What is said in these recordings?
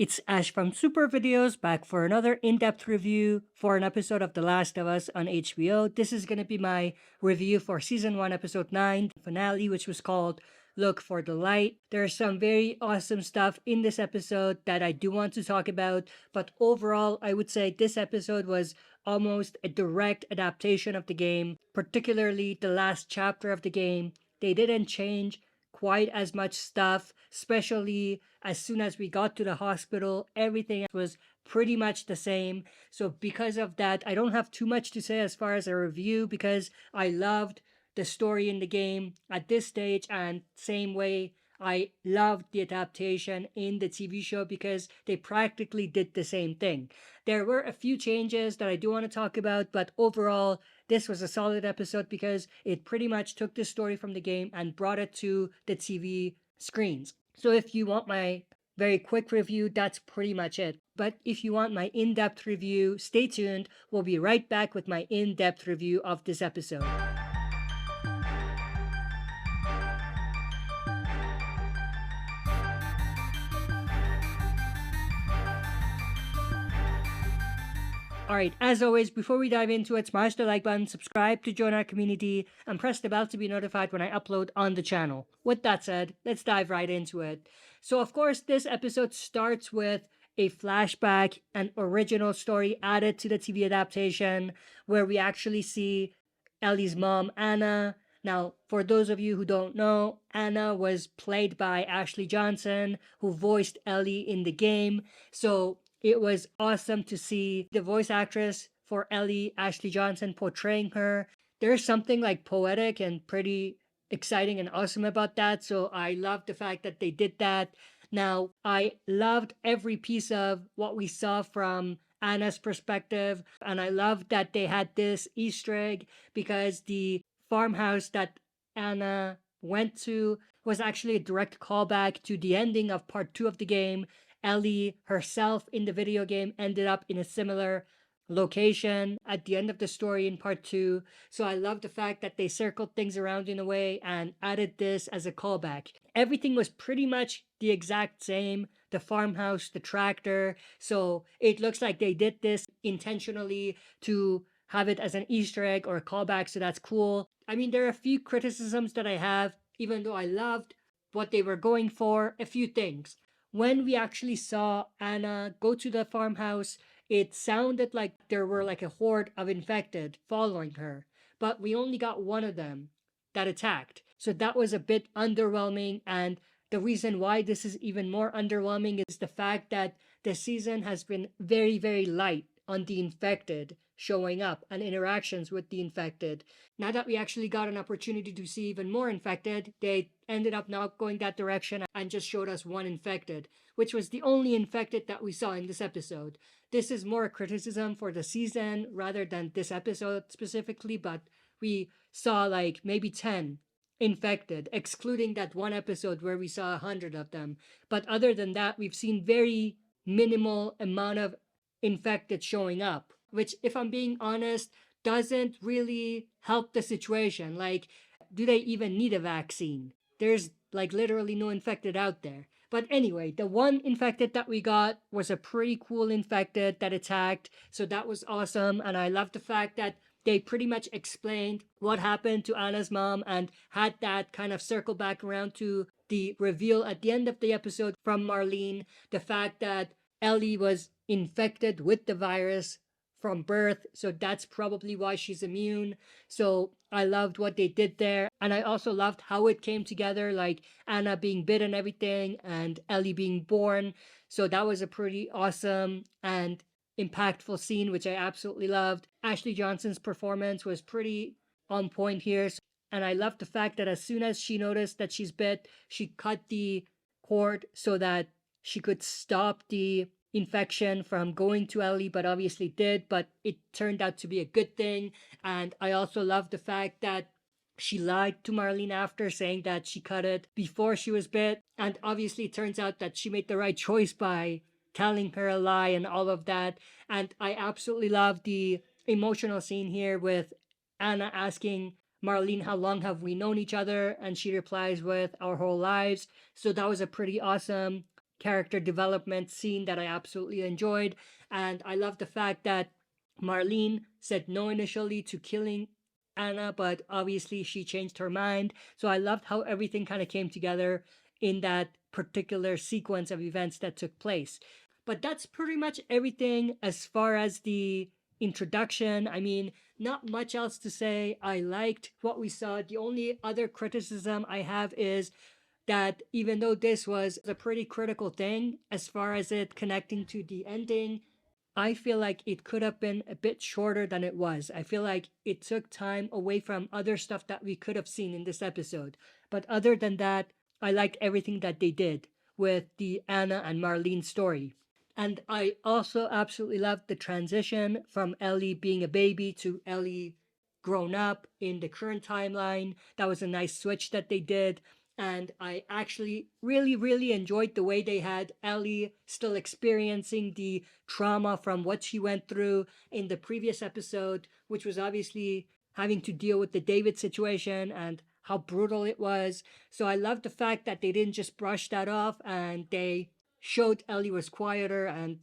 It's Ash from SuperVideos back for another in-depth review for an episode of The Last of Us on HBO. This is going to be my review for Season 1, Episode 9 finale, which was called Look for the Light. There's some very awesome stuff in this episode that I do want to talk about, but overall, I would say this episode was almost a direct adaptation of the game, particularly the last chapter of the game. They didn't change quite as much stuff, especially as soon as we got to the hospital. Everything was pretty much the same. So because of that, I don't have too much to say as far as a review because I loved the story in the game at this stage, and same way I loved the adaptation in the TV show because they practically did the same thing. There were a few changes that I do want to talk about, but overall this was a solid episode because it pretty much took the story from the game and brought it to the TV screens. So if you want my very quick review, that's pretty much it. But if you want my in-depth review, stay tuned. We'll be right back with my in-depth review of this episode. Alright, as always, before we dive into it, smash the like button, subscribe to join our community, and press the bell to be notified when I upload on the channel. With that said, let's dive right into it. So of course, this episode starts with a flashback, an original story added to the TV adaptation, where we actually see Ellie's mom, Anna. Now, for those of you who don't know, Anna was played by Ashley Johnson, who voiced Ellie in the game. So it was awesome to see the voice actress for Ellie, Ashley Johnson, portraying her. There's something like poetic and pretty exciting and awesome about that. So I love the fact that they did that. Now, I loved every piece of what we saw from Anna's perspective. And I loved that they had this Easter egg because the farmhouse that Anna went to was actually a direct callback to the ending of part 2 of the game. Ellie herself in the video game ended up in a similar location at the end of the story in part 2. So I love the fact that they circled things around in a way and added this as a callback. Everything was pretty much the exact same. The farmhouse, the tractor. So it looks like they did this intentionally to have it as an Easter egg or a callback. So that's cool. I mean, there are a few criticisms that I have, even though I loved what they were going for. A few things. When we actually saw Anna go to the farmhouse, it sounded like there were like a horde of infected following her, but we only got one of them that attacked. So that was a bit underwhelming, and the reason why this is even more underwhelming is the fact that the season has been very, very light on the infected showing up and interactions with the infected. Now that we actually got an opportunity to see even more infected, they ended up not going that direction and just showed us one infected, which was the only infected that we saw in this episode. This is more a criticism for the season rather than this episode specifically, but we saw like maybe 10 infected, excluding that one episode where we saw 100 of them. But other than that, we've seen very minimal amount of infected showing up, which, if I'm being honest, doesn't really help the situation. Like, do they even need a vaccine? There's like literally no infected out there. But anyway, the one infected that we got was a pretty cool infected that attacked. So that was awesome. And I love the fact that they pretty much explained what happened to Anna's mom and had that kind of circle back around to the reveal at the end of the episode from Marlene. The fact that Ellie was infected with the virus from birth, so that's probably why she's immune. So I loved what they did there, and I also loved how it came together, like Anna being bit and everything and Ellie being born. So that was a pretty awesome and impactful scene, which I absolutely loved. Ashley Johnson's performance was pretty on point here, and I loved the fact that as soon as she noticed that she's bit, she cut the cord so that she could stop the infection from going to Ellie, but obviously did, but it turned out to be a good thing. And I also love the fact that she lied to Marlene after, saying that she cut it before she was bit, and obviously it turns out that she made the right choice by telling her a lie and all of that. And I absolutely love the emotional scene here with Anna asking Marlene, how long have we known each other? And she replies with our whole lives. So that was a pretty awesome character development scene that I absolutely enjoyed. And I love the fact that Marlene said no initially to killing Anna, but obviously she changed her mind. So I loved how everything kind of came together in that particular sequence of events that took place. But that's pretty much everything as far as the introduction. I mean, not much else to say. I liked what we saw. The only other criticism I have is that even though this was a pretty critical thing as far as it connecting to the ending, I feel like it could have been a bit shorter than it was. I feel like it took time away from other stuff that we could have seen in this episode. But other than that, I liked everything that they did with the Anna and Marlene story. And I also absolutely loved the transition from Ellie being a baby to Ellie grown up in the current timeline. That was a nice switch that they did. And I actually really, really enjoyed the way they had Ellie still experiencing the trauma from what she went through in the previous episode, which was obviously having to deal with the David situation and how brutal it was. So I love the fact that they didn't just brush that off and they showed Ellie was quieter and,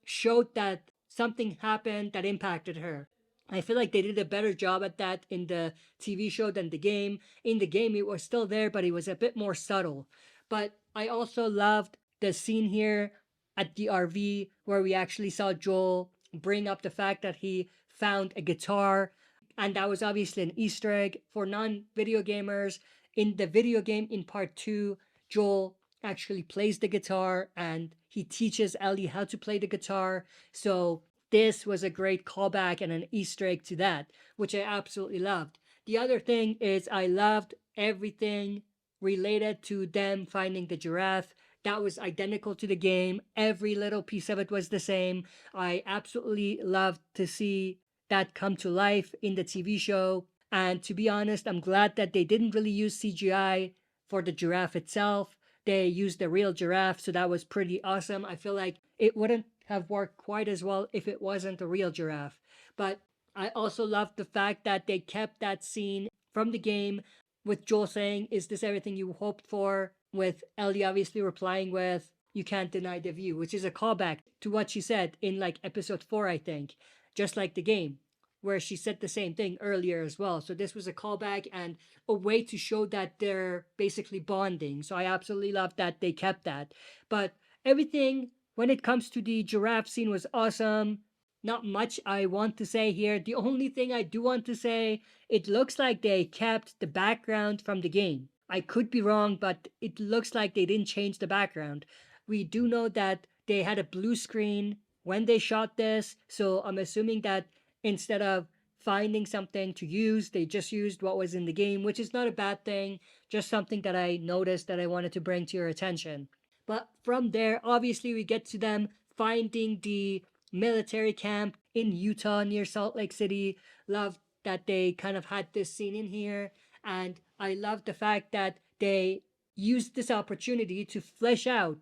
showed that something happened that impacted her. I feel like they did a better job at that in the TV show than the game. In the game, it was still there, but it was a bit more subtle. But I also loved the scene here at the RV where we actually saw Joel bring up the fact that he found a guitar. And that was obviously an Easter egg for non video gamers. In the video game, in part two, Joel actually plays the guitar and he teaches Ellie how to play the guitar. So this was a great callback and an Easter egg to that, which I absolutely loved. The other thing is I loved everything related to them finding the giraffe. That was identical to the game. Every little piece of it was the same. I absolutely loved to see that come to life in the TV show. And to be honest, I'm glad that they didn't really use CGI for the giraffe itself. They used the real giraffe, so that was pretty awesome. I feel like it wouldn't have worked quite as well if it wasn't a real giraffe. But I also loved the fact that they kept that scene from the game with Joel saying, "Is this everything you hoped for?" With Ellie obviously replying with, "You can't deny the view," which is a callback to what she said in like episode 4, I think, just like the game, where she said the same thing earlier as well. So this was a callback and a way to show that they're basically bonding. So I absolutely love that they kept that. But everything when it comes to the giraffe scene was awesome. Not much I want to say here. The only thing I do want to say, it looks like they kept the background from the game. I could be wrong, but it looks like they didn't change the background. We do know that they had a blue screen when they shot this, so I'm assuming that instead of finding something to use, they just used what was in the game, which is not a bad thing, just something that I noticed that I wanted to bring to your attention. But from there, obviously, we get to them finding the military camp in Utah near Salt Lake City. Love that they kind of had this scene in here. And I love the fact that they used this opportunity to flesh out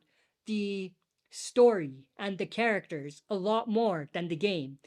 the story and the characters a lot more than the game,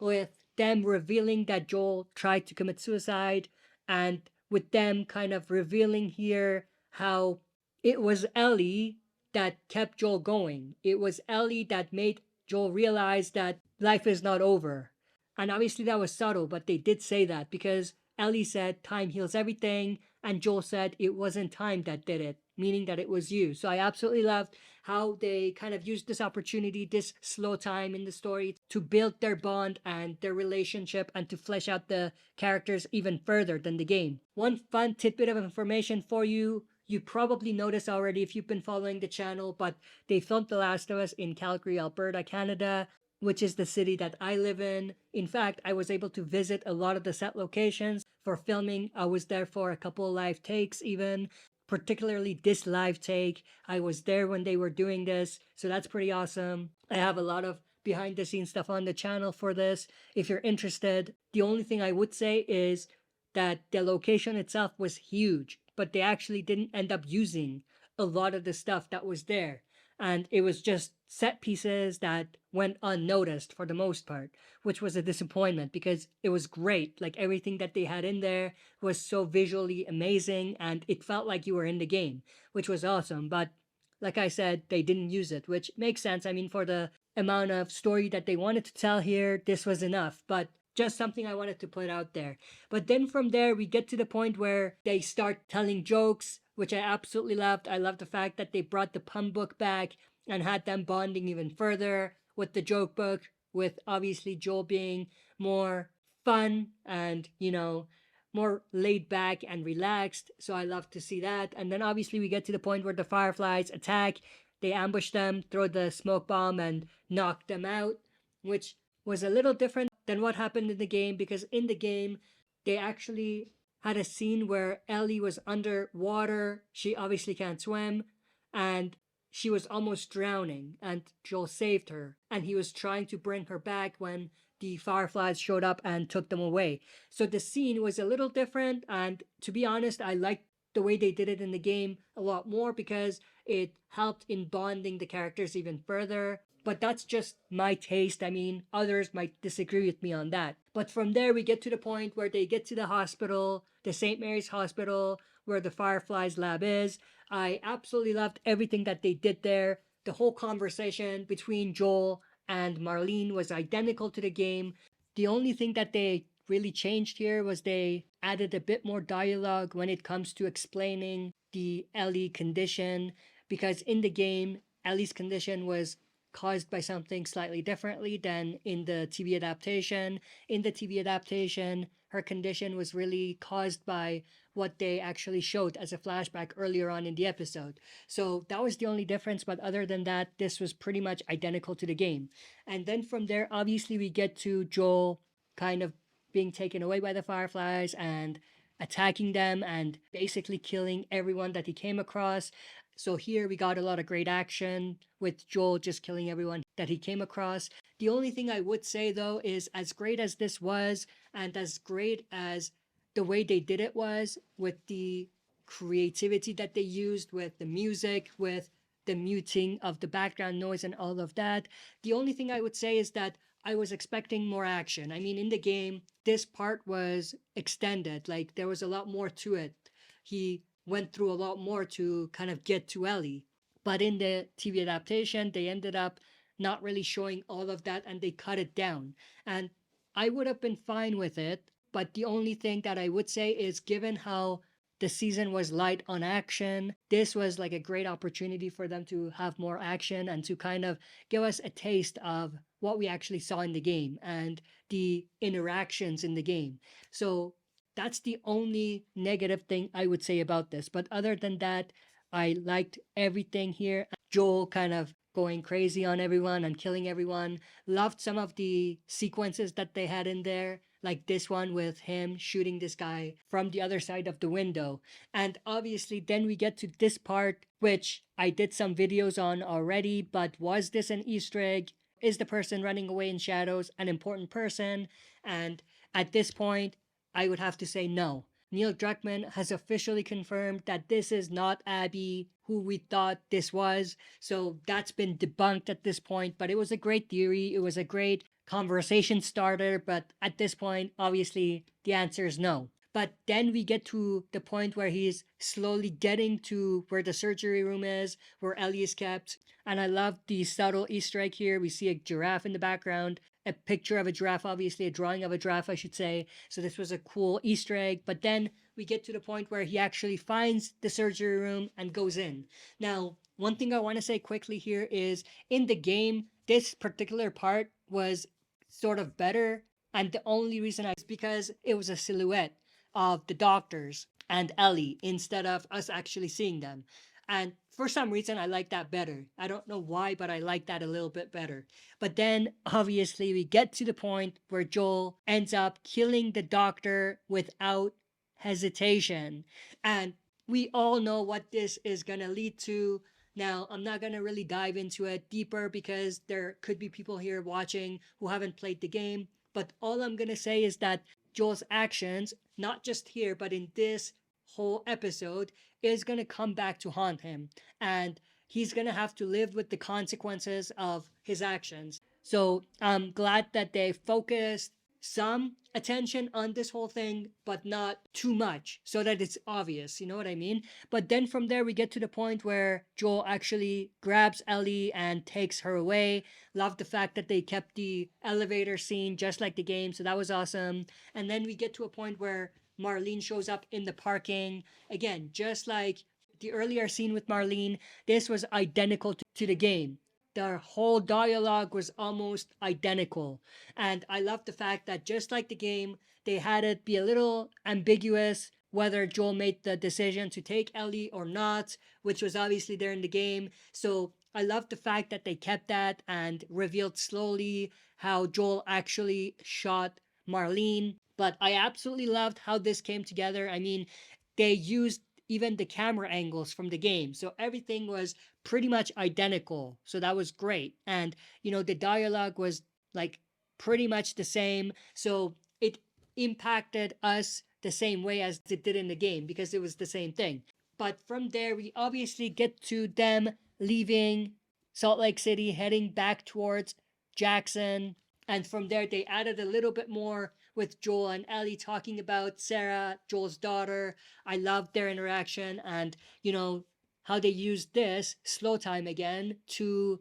with them revealing that Joel tried to commit suicide, and with them kind of revealing here how it was Ellie that kept Joel going. It was Ellie that made Joel realize that life is not over. And obviously that was subtle, but they did say that because Ellie said time heals everything, and Joel said it wasn't time that did it, meaning that it was you. So I absolutely loved how they kind of used this opportunity, this slow time in the story, to build their bond and their relationship and to flesh out the characters even further than the game. One fun tidbit of information for you. You probably noticed already if you've been following the channel, but they filmed The Last of Us in Calgary, Alberta, Canada, which is the city that I live in. In fact, I was able to visit a lot of the set locations for filming. I was there for a couple of live takes even, particularly this live take. I was there when they were doing this, so that's pretty awesome. I have a lot of behind the scenes stuff on the channel for this if you're interested. The only thing I would say is that the location itself was huge, but they actually didn't end up using a lot of the stuff that was there. And it was just set pieces that went unnoticed for the most part, which was a disappointment because it was great. Like everything that they had in there was so visually amazing and it felt like you were in the game, which was awesome. But like I said, they didn't use it, which makes sense. I mean, for the amount of story that they wanted to tell here, this was enough. But just something I wanted to put out there. But then from there, we get to the point where they start telling jokes, which I absolutely loved. I love the fact that they brought the pun book back and had them bonding even further with the joke book, with obviously Joel being more fun and, more laid back and relaxed. So I love to see that. And then obviously we get to the point where the Fireflies attack. They ambush them, throw the smoke bomb, and knock them out, which was a little different than what happened in the game, because in the game, they actually had a scene where Ellie was underwater. She obviously can't swim, and she was almost drowning, and Joel saved her. And he was trying to bring her back when the Fireflies showed up and took them away. So the scene was a little different, and to be honest, I liked the way they did it in the game a lot more because it helped in bonding the characters even further. But that's just my taste. I mean, others might disagree with me on that. But from there, we get to the point where they get to the hospital, the St. Mary's Hospital, where the Fireflies lab is. I absolutely loved everything that they did there. The whole conversation between Joel and Marlene was identical to the game. The only thing that they really changed here was they added a bit more dialogue when it comes to explaining the Ellie condition, because in the game, Ellie's condition was caused by something slightly differently than in the TV adaptation. In the TV adaptation, her condition was really caused by what they actually showed as a flashback earlier on in the episode. So that was the only difference, but other than that, this was pretty much identical to the game. And then from there, obviously, we get to Joel kind of being taken away by the Fireflies and attacking them and basically killing everyone that he came across. So here we got a lot of great action with Joel just killing everyone that he came across. The only thing I would say though is, as great as this was, and as great as the way they did it was, with the creativity that they used with the music, with the muting of the background noise and all of that, the only thing I would say is that I was expecting more action. I mean, in the game, this part was extended. Like, there was a lot more to it. He went through a lot more to kind of get to Ellie. But in the TV adaptation, they ended up not really showing all of that and they cut it down. And I would have been fine with it. But the only thing that I would say is, given how the season was light on action, this was like a great opportunity for them to have more action and to kind of give us a taste of what we actually saw in the game and the interactions in the game. So that's the only negative thing I would say about this. But other than that, I liked everything here. Joel kind of going crazy on everyone and killing everyone. Loved some of the sequences that they had in there, like this one with him shooting this guy from the other side of the window. And obviously, then we get to this part, which I did some videos on already, but was this an Easter egg? Is the person running away in shadows an important person? And at this point, I would have to say no. Neil Druckmann has officially confirmed that this is not Abby, who we thought this was. So that's been debunked at this point. But it was a great theory. It was a great conversation starter. But at this point, obviously, the answer is no. But then we get to the point where he's slowly getting to where the surgery room is, where Ellie is kept. And I love the subtle Easter egg here. We see a giraffe in the background, a picture of a giraffe, obviously, a drawing of a giraffe, I should say. So this was a cool Easter egg. But then we get to the point where he actually finds the surgery room and goes in. Now, one thing I want to say quickly here is, in the game, this particular part was sort of better. And the only reason is because it was a silhouette of the doctors and Ellie instead of us actually seeing them. And for some reason, I like that better. I don't know why, but I like that a little bit better. But then, obviously, we get to the point where Joel ends up killing the doctor without hesitation. And we all know what this is going to lead to. Now, I'm not going to really dive into it deeper because there could be people here watching who haven't played the game. But all I'm going to say is that Joel's actions, not just here, but in this whole episode, is going to come back to haunt him. And he's going to have to live with the consequences of his actions. So I'm glad that they focused some attention on this whole thing, but not too much so that it's obvious, you know what I mean? But then from there, we get to the point where Joel actually grabs Ellie and takes her away. Love the fact that they kept the elevator scene just like the game, so that was awesome. And then we get to a point where Marlene shows up in the parking. Again, just like the earlier scene with Marlene, this was identical to the game. The whole dialogue was almost identical. And I love the fact that just like the game, they had it be a little ambiguous whether Joel made the decision to take Ellie or not, which was obviously there in the game. So I love the fact that they kept that and revealed slowly how Joel actually shot Marlene. But I absolutely loved how this came together. I mean, they used even the camera angles from the game. So everything was pretty much identical. So that was great. And, you know, the dialogue was like pretty much the same. So it impacted us the same way as it did in the game because it was the same thing. But from there, we obviously get to them leaving Salt Lake City, heading back towards Jackson. And from there, they added a little bit more with Joel and Ellie talking about Sarah, Joel's daughter. I loved their interaction and, you know, how they used this slow time again to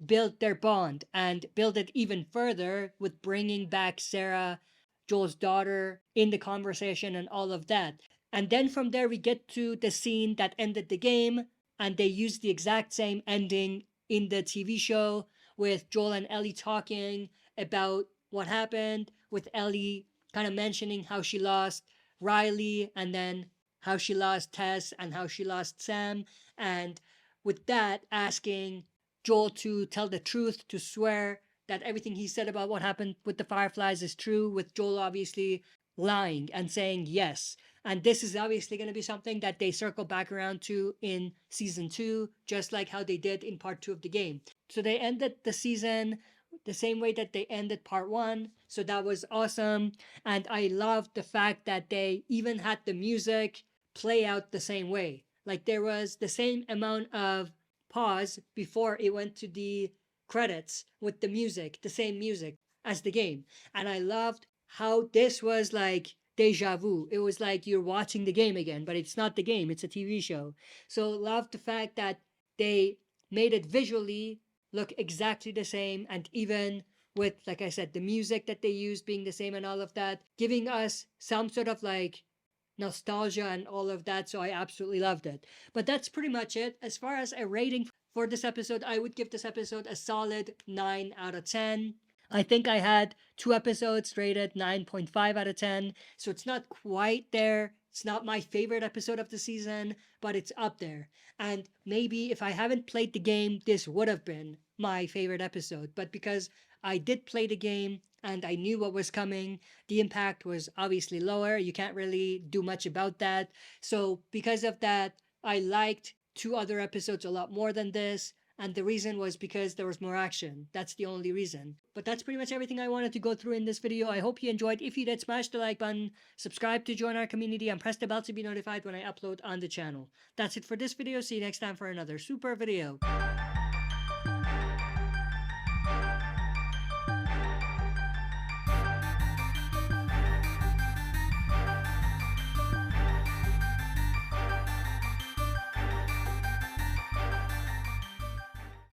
build their bond and build it even further with bringing back Sarah, Joel's daughter, in the conversation and all of that. And then from there, we get to the scene that ended the game, and they used the exact same ending in the TV show with Joel and Ellie talking about what happened, with Ellie kind of mentioning how she lost Riley and then how she lost Tess and how she lost Sam. And with that, asking Joel to tell the truth, to swear that everything he said about what happened with the Fireflies is true, with Joel obviously lying and saying yes. And this is obviously going to be something that they circle back around to in season 2, just like how they did in part 2 of the game. So they ended the season the same way that they ended part 1. So that was awesome. And I loved the fact that they even had the music play out the same way. Like there was the same amount of pause before it went to the credits with the music, the same music as the game. And I loved how this was like deja vu. It was like you're watching the game again, but it's not the game, it's a TV show. So loved the fact that they made it visually look exactly the same, and even with, like I said, the music that they used being the same and all of that, giving us some sort of like nostalgia and all of that. So I absolutely loved it. But that's pretty much it. As far as a rating for this episode, I would give this episode a solid 9 out of 10. I think I had 2 episodes rated 9.5 out of 10, so it's not quite there. It's not my favorite episode of the season, but it's up there. And maybe if I haven't played the game, this would have been my favorite episode. But because I did play the game and I knew what was coming, the impact was obviously lower. You can't really do much about that. So because of that, I liked 2 other episodes a lot more than this. And the reason was because there was more action. That's the only reason. But that's pretty much everything I wanted to go through in this video. I hope you enjoyed. If you did, smash the like button, subscribe to join our community, and press the bell to be notified when I upload on the channel. That's it for this video. See you next time for another super video.